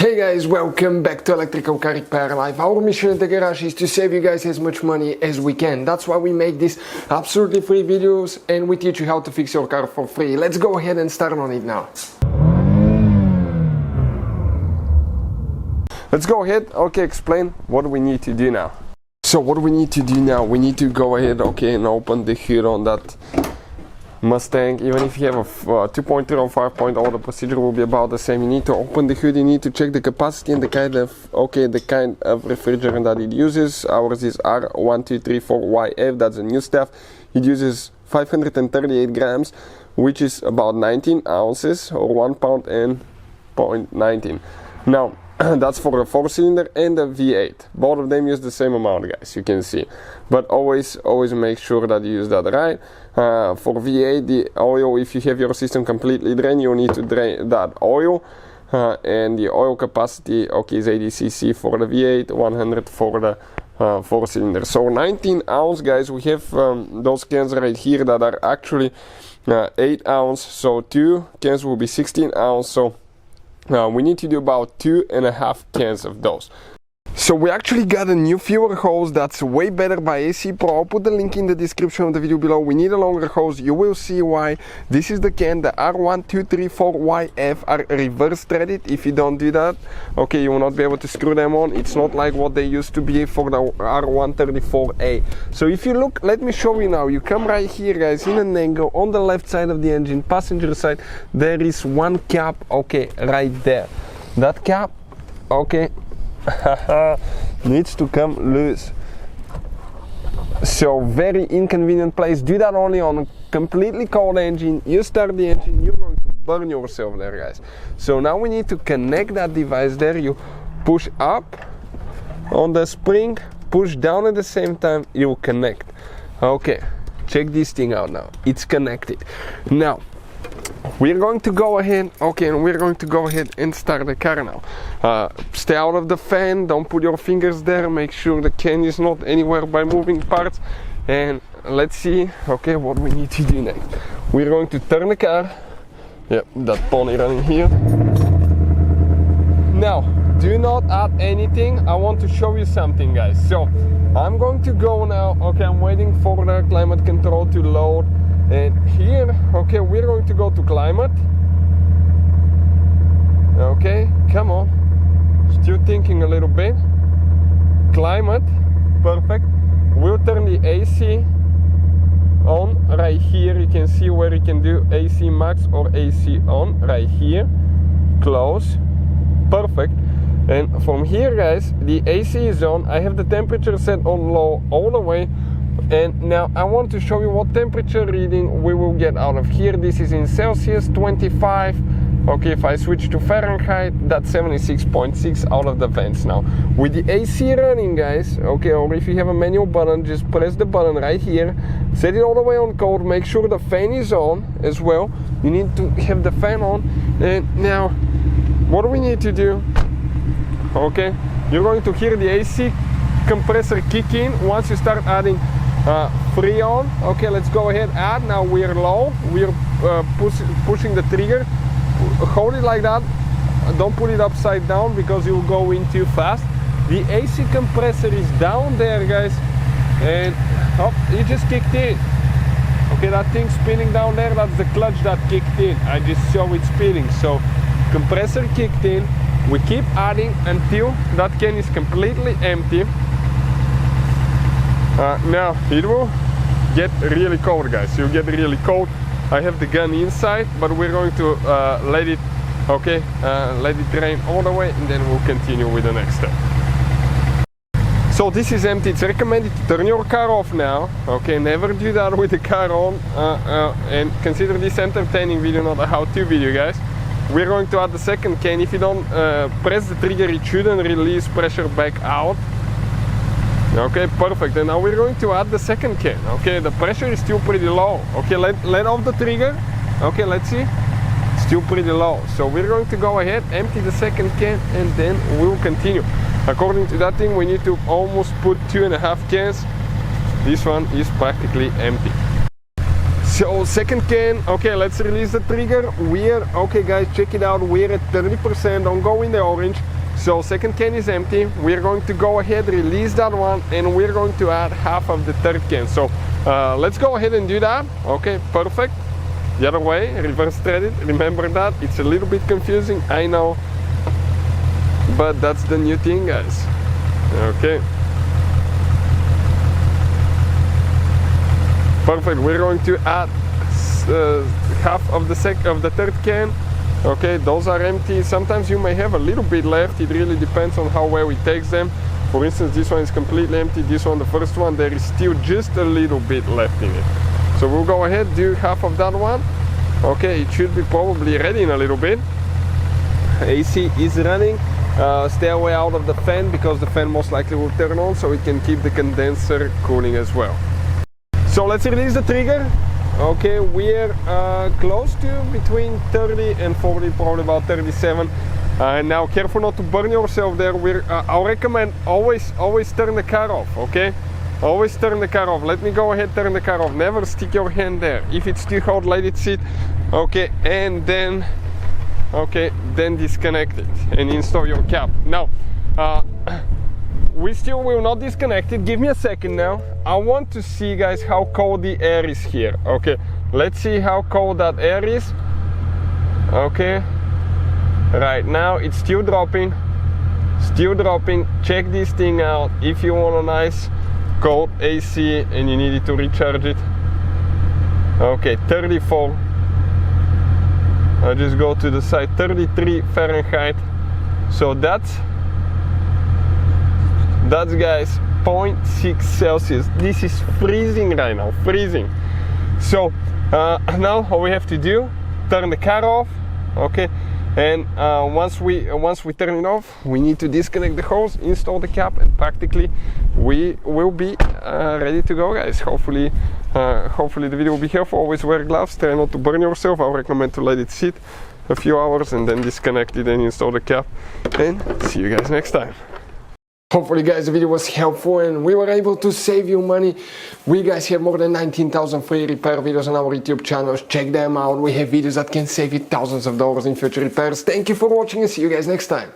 Hey guys, welcome back to Electrical Car Repair Live. Our mission at the garage is to save you guys as much money as we can. That's why we make these absolutely free videos and we teach you how to fix your car for free. Let's go ahead and start on it now. Let's go ahead, explain what we need to do now. So what we need to do now, we need to go ahead, and open the hood on that Mustang. Even if you have a 2.0 or 5.0, the procedure will be about the same. You need to open the hood, you need to check the capacity and the kind of refrigerant that it uses. Ours is R1234YF, that's the new stuff. It uses 538 grams, which is about 19 ounces or 1 pound and 0.19. Now, that's for a 4-cylinder and a V8. Both of them use the same amount, guys, you can see. But always make sure that you use that right. For V8, the oil, if you have your system completely drained, you need to drain that oil. And the oil capacity, is 80 cc for the V8, 100 for the 4-cylinder. So 19 ounce, guys, we have those cans right here that are actually 8 ounce. So 2 cans will be 16 ounce. So we need to do about 2.5 cans of those. So we actually got a new fuel hose that's way better by AC Pro. I'll put the link in the description of the video below. We need a longer hose. You will see why. This is the can, the R1234YF are reverse threaded. If you don't do that, you will not be able to screw them on. It's not like what they used to be for the R134A. So if you look, let me show you now. You come right here, guys, in an angle on the left side of the engine, passenger side, there is one cap, right there. That cap, needs to come loose. So very inconvenient place. Do that only on a completely cold engine. You start the engine, you're going to burn yourself there, guys. So now we need to connect that device there. You push up on the spring, push down at the same time, you will connect. Check this thing out now. It's connected. Now we're going to go ahead, and start the car now. Stay out of the fan, don't put your fingers there, make sure the can is not anywhere by moving parts, and let's see, what we need to do next. We're going to turn the car, that pony running here. Now, do not add anything, I want to show you something, guys. So, I'm going to go now, I'm waiting for the climate control to load. And here, we're going to go to climate. Come on. Still thinking a little bit. Climate, perfect. We'll turn the AC on right here. You can see where you can do AC max or AC on right here. Close, perfect. And from here, guys, the AC is on. I have the temperature set on low all the way. And now I want to show you what temperature reading we will get out of here. This is in Celsius, 25. If I switch to Fahrenheit, that's 76.6 out of the vents now. With the AC running, guys, or if you have a manual button, just press the button right here, set it all the way on cold, make sure the fan is on as well. You need to have the fan on. And now, what do we need to do? You're going to hear the AC compressor kick in once you start adding Freon. Let's go ahead, add. Now we're low, we're pushing the trigger. Hold it like that, don't put it upside down because you'll go in too fast. The AC compressor is down there, guys, and it just kicked in. That thing spinning down there, that's the clutch that kicked in. I just saw it spinning. So compressor kicked in. We keep adding until that can is completely empty. Now it will get really cold, guys. You'll get really cold. I have the gun inside, but we're going to let it drain all the way, and then we'll continue with the next step. So this is empty. It's recommended to turn your car off now. Never do that with the car on. And consider this entertaining video, not a how-to video, guys. We're going to add the second can. If you don't press the trigger, it shouldn't release pressure back out. Perfect. And now we're going to add the second can. The pressure is still pretty low. Let off the trigger. Let's see. Still pretty low. So we're going to go ahead, empty the second can, and then we'll continue. According to that thing, we need to almost put 2.5 cans. This one is practically empty. So second can, okay, let's release the trigger. We're, okay guys, check it out, we're at 30%, don't go in the orange. So second can is empty. We're going to go ahead, release that one, and we're going to add half of the third can. So let's go ahead and do that. Okay, perfect. The other way, reverse thread it. Remember that, it's a little bit confusing, I know. But that's the new thing, guys. Okay. Perfect. We're going to add half of the third can. Okay, those are empty. Sometimes you may have a little bit left. It really depends on how well it takes them. For instance, this one is completely empty. This one, the first one, there is still just a little bit left in it. So we'll go ahead, do half of that one. Okay, it should be probably ready in a little bit. AC is running. Stay away out of the fan because the fan most likely will turn on, so it can keep the condenser cooling as well. So let's release the trigger. Okay, we're close to between 30 and 40, probably about 37. Now careful not to burn yourself there. I'll recommend always turn the car off, okay? Always turn the car off. Let me go ahead, turn the car off. Never stick your hand there. If it's too hot, let it sit. Okay, and then, okay, then disconnect it and install your cap. Now, we still will not disconnect it. Give me a second now. I want to see, guys, how cold the air is here. Okay, let's see how cold that air is. Okay, right now it's still dropping. Still dropping. Check this thing out if you want a nice cold AC and you need it to recharge it. Okay, 34. I'll just go to the side. 33 Fahrenheit. So that's guys 0.6 Celsius. This is freezing right now, freezing. So now all we have to do, turn the car off. Okay, and once we turn it off, we need to disconnect the hose, install the cap, and practically we will be ready to go, guys. Hopefully the video will be helpful. Always wear gloves, try not to burn yourself. I recommend to let it sit a few hours and then disconnect it and install the cap, and see you guys next time. Hopefully, guys, the video was helpful and we were able to save you money. We guys have more than 19,000 free repair videos on our YouTube channels. Check them out. We have videos that can save you thousands of dollars in future repairs. Thank you for watching and see you guys next time.